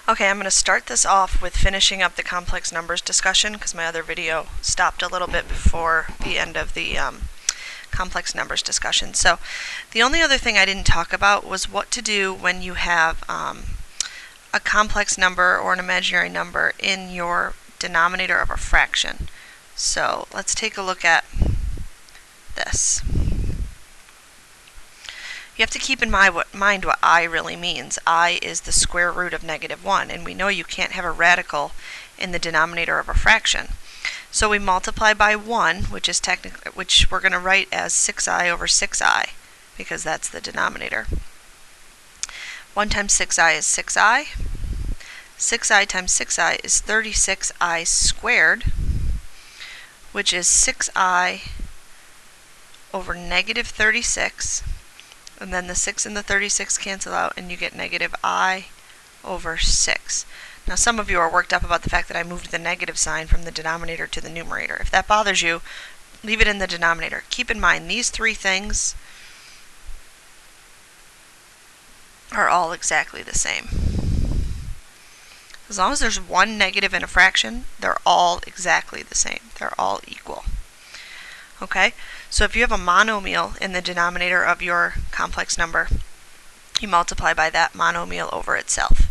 Okay, I'm going to start this off with finishing up the complex numbers discussion because my other video stopped a little bit before the end of the complex numbers discussion. So the only other thing I didn't talk about was what to do when you have a complex number or an imaginary number in your denominator of a fraction. So let's take a look at this. You have to keep in mind what I really means. I is the square root of -1, and we know you can't have a radical in the denominator of a fraction. So we multiply by 1, which we're going to write as 6i over 6i, because that's the denominator. 1 times 6i is 6i. 6i times 6i is 36i squared, which is 6i over -36. And then the 6 and the 36 cancel out, and you get -I over 6. Now some of you are worked up about the fact that I moved the negative sign from the denominator to the numerator. If that bothers you, leave it in the denominator. Keep in mind, these three things are all exactly the same. As long as there's one negative in a fraction, they're all exactly the same. They're all equal. Okay, so if you have a monomial in the denominator of your complex number, you multiply by that monomial over itself.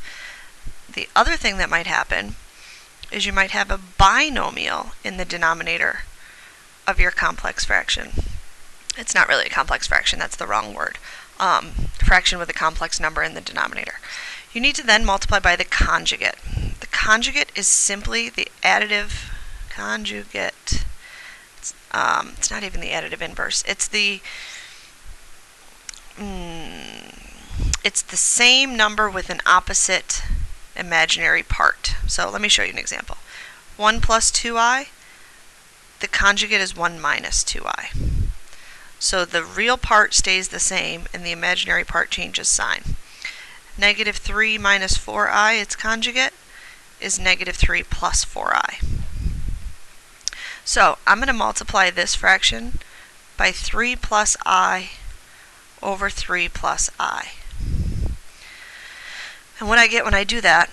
The other thing that might happen is you might have a binomial in the denominator of your complex fraction. It's not really a complex fraction, that's the wrong word. Fraction with a complex number in the denominator. You need to then multiply by the conjugate. The conjugate is simply the additive conjugate. It's not even the additive inverse. It's the same number with an opposite imaginary part. So let me show you an example. 1 plus 2i, the conjugate is 1 minus 2i. So the real part stays the same and the imaginary part changes sign. -3 minus 4i, its conjugate, is -3 plus 4i. So I'm going to multiply this fraction by 3 plus I over 3 plus I. And what I get when I do that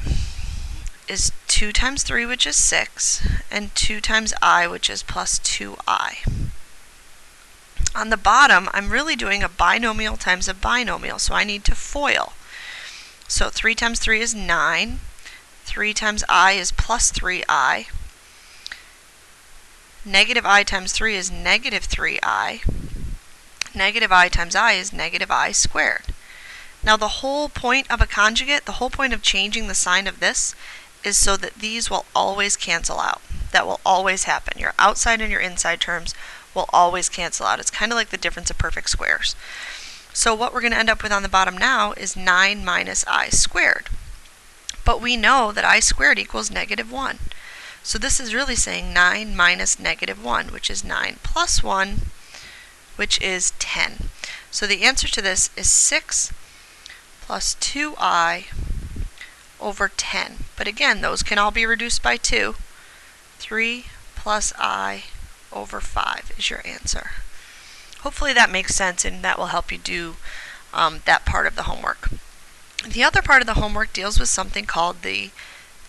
is 2 times 3, which is 6, and 2 times I, which is plus 2I. On the bottom, I'm really doing a binomial times a binomial, so I need to FOIL. So 3 times 3 is 9. 3 times I is plus 3I. -I times 3 is -3i. -I times I is -I squared. Now the whole point of a conjugate, the whole point of changing the sign of this, is so that these will always cancel out. That will always happen. Your outside and your inside terms will always cancel out. It's kind of like the difference of perfect squares. So what we're going to end up with on the bottom now is 9 minus I squared. But we know that I squared equals -1. So this is really saying 9 minus -1, which is 9 plus 1, which is 10. So the answer to this is 6 plus 2i over 10. But again, those can all be reduced by 2. 3 plus I over 5 is your answer. Hopefully that makes sense and that will help you do that part of the homework. The other part of the homework deals with something called the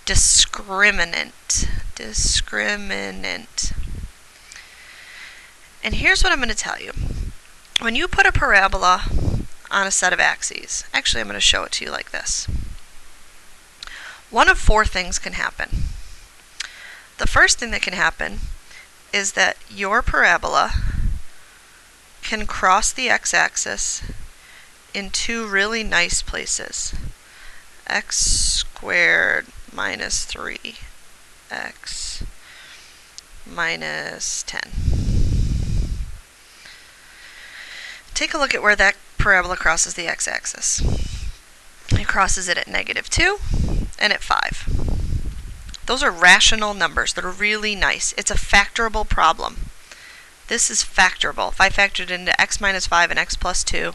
discriminant. And here's what I'm going to tell you. When you put a parabola on a set of axes, actually I'm going to show it to you like this. One of 4 things can happen. The first thing that can happen is that your parabola can cross the x-axis in 2 really nice places. X squared minus 3x minus 10. Take a look at where that parabola crosses the x-axis. It crosses it at -2 and at 5. Those are rational numbers that are really nice. It's a factorable problem. This is factorable. If I factored into x minus 5 and x plus 2,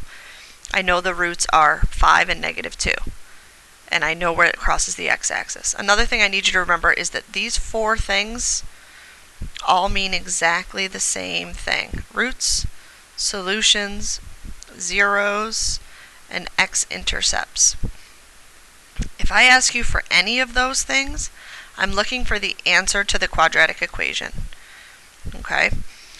I know the roots are 5 and -2. And I know where it crosses the x-axis. Another thing I need you to remember is that these 4 things all mean exactly the same thing. Roots, solutions, zeros, and x-intercepts. If I ask you for any of those things, I'm looking for the answer to the quadratic equation. Okay?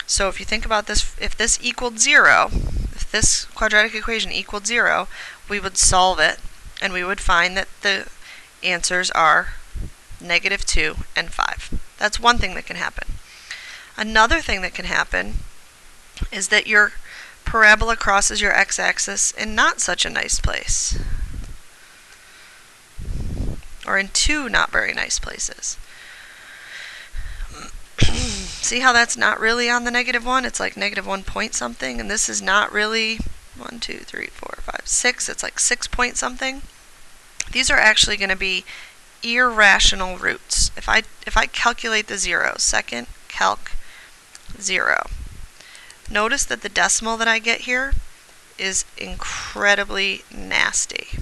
So if you think about this, if this equaled 0, if this quadratic equation equaled 0, we would solve it, and we would find that the answers are -2 and 5. That's one thing that can happen. Another thing that can happen is that your parabola crosses your x-axis in not such a nice place, or in two not very nice places. See how that's not really on the -1? It's like -1 point something, and this is not really 1, 2, 3, 4, 5, 6. It's like 6 point something. These are actually going to be irrational roots. If I calculate the zeros, second calc 0. Notice that the decimal that I get here is incredibly nasty.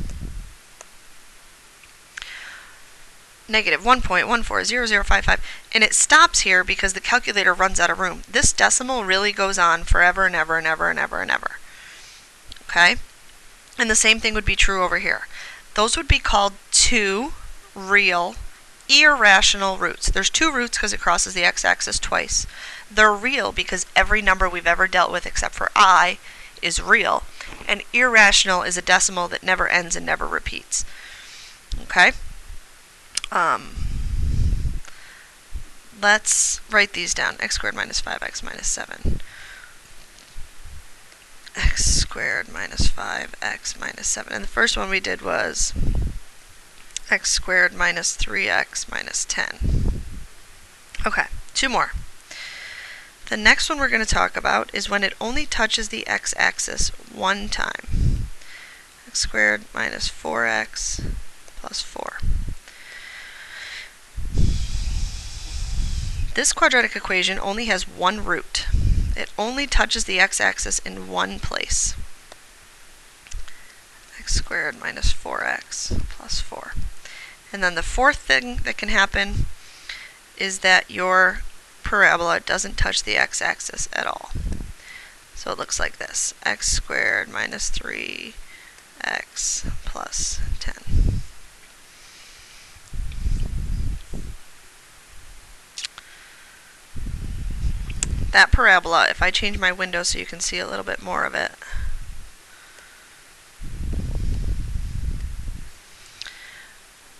-1.140055, and it stops here because the calculator runs out of room. This decimal really goes on forever and ever and ever and ever and ever. Okay? And the same thing would be true over here. Those would be called two real irrational roots. There's two roots because it crosses the x-axis twice. They're real because every number we've ever dealt with except for I is real. And irrational is a decimal that never ends and never repeats. Okay? Let's write these down. X squared minus 5x minus 7. X squared minus 5x minus 7. And the first one we did was x squared minus 3x minus 10. Okay, two more. The next one we're going to talk about is when it only touches the x-axis one time. X squared minus 4x plus 4. This quadratic equation only has one root. It only touches the x-axis in one place. X squared minus 4x plus 4. And then the fourth thing that can happen is that your parabola doesn't touch the x-axis at all. So it looks like this. X squared minus 3x plus 10. That parabola, if I change my window so you can see a little bit more of it,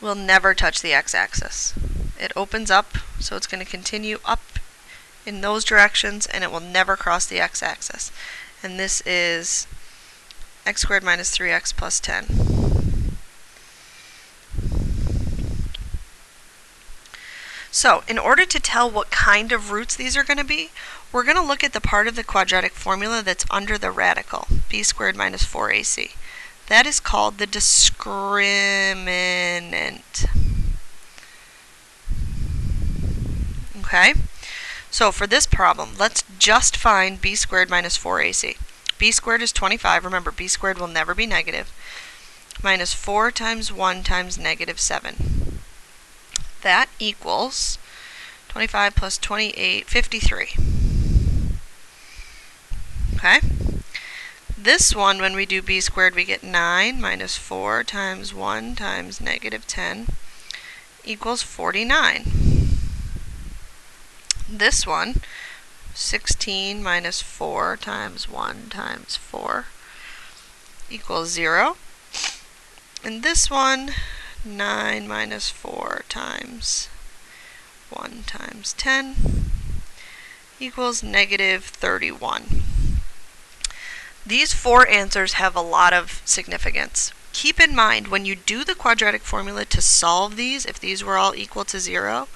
will never touch the x-axis. It opens up, so it's going to continue up in those directions, and it will never cross the x-axis. And this is x squared minus 3x plus 10. So, in order to tell what kind of roots these are going to be, we're going to look at the part of the quadratic formula that's under the radical, b squared minus 4ac. That is called the discriminant. Okay? So for this problem, let's just find b squared minus 4ac. b squared is 25. Remember, b squared will never be negative. Minus 4 times 1 times -7. That equals 25 plus 28, 53. Okay? This one, when we do b squared, we get 9 minus 4 times 1 times -10 equals 49. This one, 16 minus 4 times 1 times 4 equals 0. And this one, 9 minus 4 times 1 times 10 equals -31. These four answers have a lot of significance. Keep in mind, when you do the quadratic formula to solve these, if these were all equal to 0,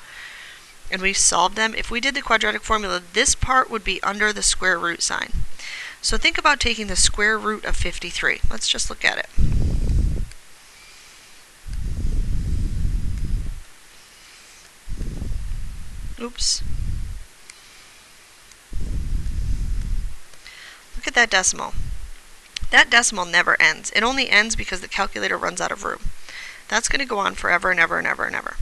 and we solved them, if we did the quadratic formula, this part would be under the square root sign. So think about taking the square root of 53. Let's just look at it. Oops. Look at that decimal. That decimal never ends. It only ends because the calculator runs out of room. That's going to go on forever and ever and ever and ever.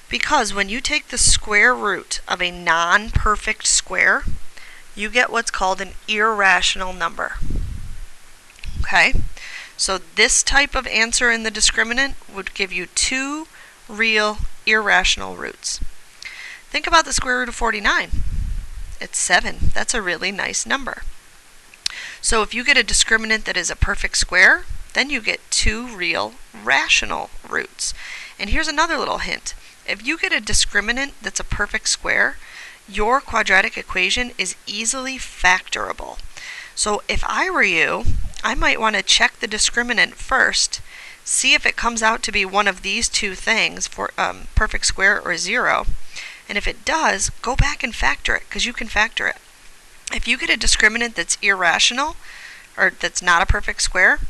Because when you take the square root of a non-perfect square, you get what's called an irrational number. Okay? So this type of answer in the discriminant would give you 2 real irrational roots. Think about the square root of 49. It's 7. That's a really nice number. So if you get a discriminant that is a perfect square, then you get 2 real rational roots. And here's another little hint. If you get a discriminant that's a perfect square, your quadratic equation is easily factorable. So if I were you, I might want to check the discriminant first, see if it comes out to be one of these two things, for perfect square or 0. And if it does, go back and factor it, because you can factor it. If you get a discriminant that's irrational, or that's not a perfect square,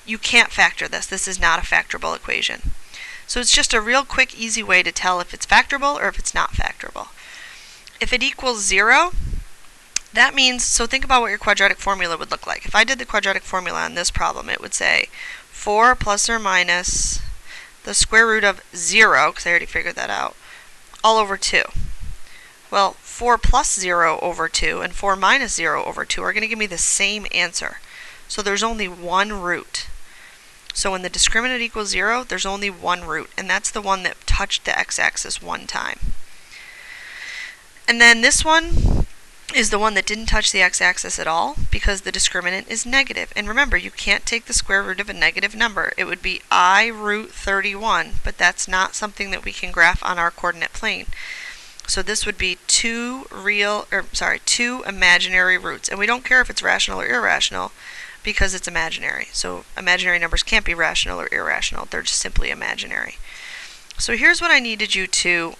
you can't factor this. This is not a factorable equation. So it's just a real quick, easy way to tell if it's factorable or if it's not factorable. If it equals 0, that means, so think about what your quadratic formula would look like. If I did the quadratic formula on this problem, it would say 4 plus or minus the square root of 0, because I already figured that out, all over 2. Well, 4 plus 0 over 2 and 4 minus 0 over 2 are going to give me the same answer. So there's only one root. So when the discriminant equals 0, there's only one root, and that's the one that touched the x-axis one time. And then this one is the one that didn't touch the x-axis at all, because the discriminant is negative. And remember, you can't take the square root of a negative number. It would be I root 31, but that's not something that we can graph on our coordinate plane. So this would be 2 imaginary roots. And we don't care if it's rational or irrational, because it's imaginary. So imaginary numbers can't be rational or irrational. They're just simply imaginary. So here's what I needed you to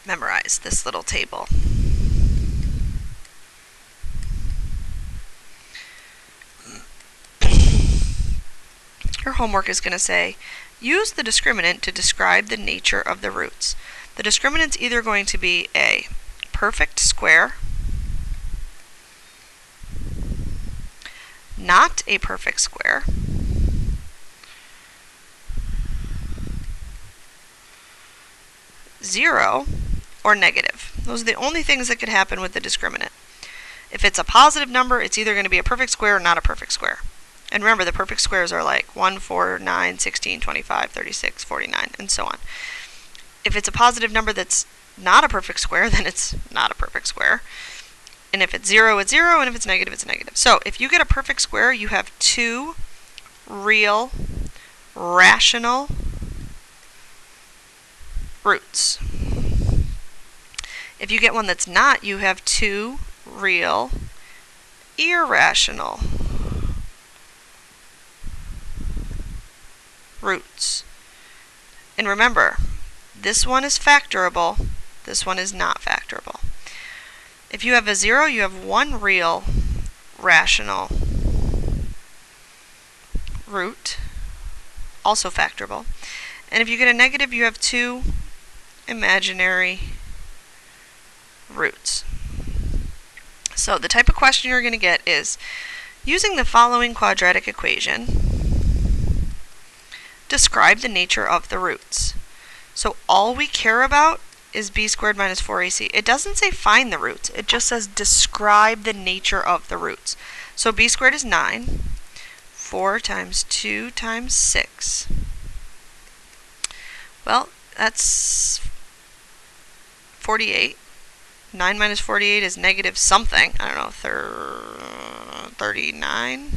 memorize, this little table. Your homework is going to say, use the discriminant to describe the nature of the roots. The discriminant's either going to be a perfect square, not a perfect square, zero, or negative. Those are the only things that could happen with the discriminant. If it's a positive number, it's either going to be a perfect square or not a perfect square. And remember, the perfect squares are like 1, 4, 9, 16, 25, 36, 49, and so on. If it's a positive number that's not a perfect square, then it's not a perfect square. And if it's 0, it's 0, and if it's negative, it's negative. So if you get a perfect square, you have 2 real, rational roots. If you get one that's not, you have 2 real, irrational roots. And remember, this one is factorable, this one is not factorable. If you have a 0, you have 1 real, rational root, also factorable. And if you get a negative, you have 2 imaginary roots. So the type of question you're going to get is, using the following quadratic equation, describe the nature of the roots. So all we care about is b squared minus 4ac. It doesn't say find the roots, it just says describe the nature of the roots. So b squared is 9, 4 times 2 times 6. Well, that's 48. 9 minus 48 is negative something. I don't know, 39?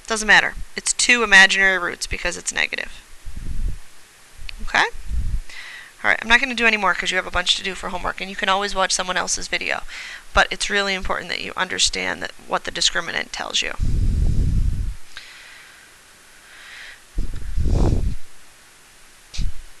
Doesn't matter. It's 2 imaginary roots because it's negative. Okay? Alright, I'm not going to do any more because you have a bunch to do for homework, and you can always watch someone else's video. But it's really important that you understand what the discriminant tells you.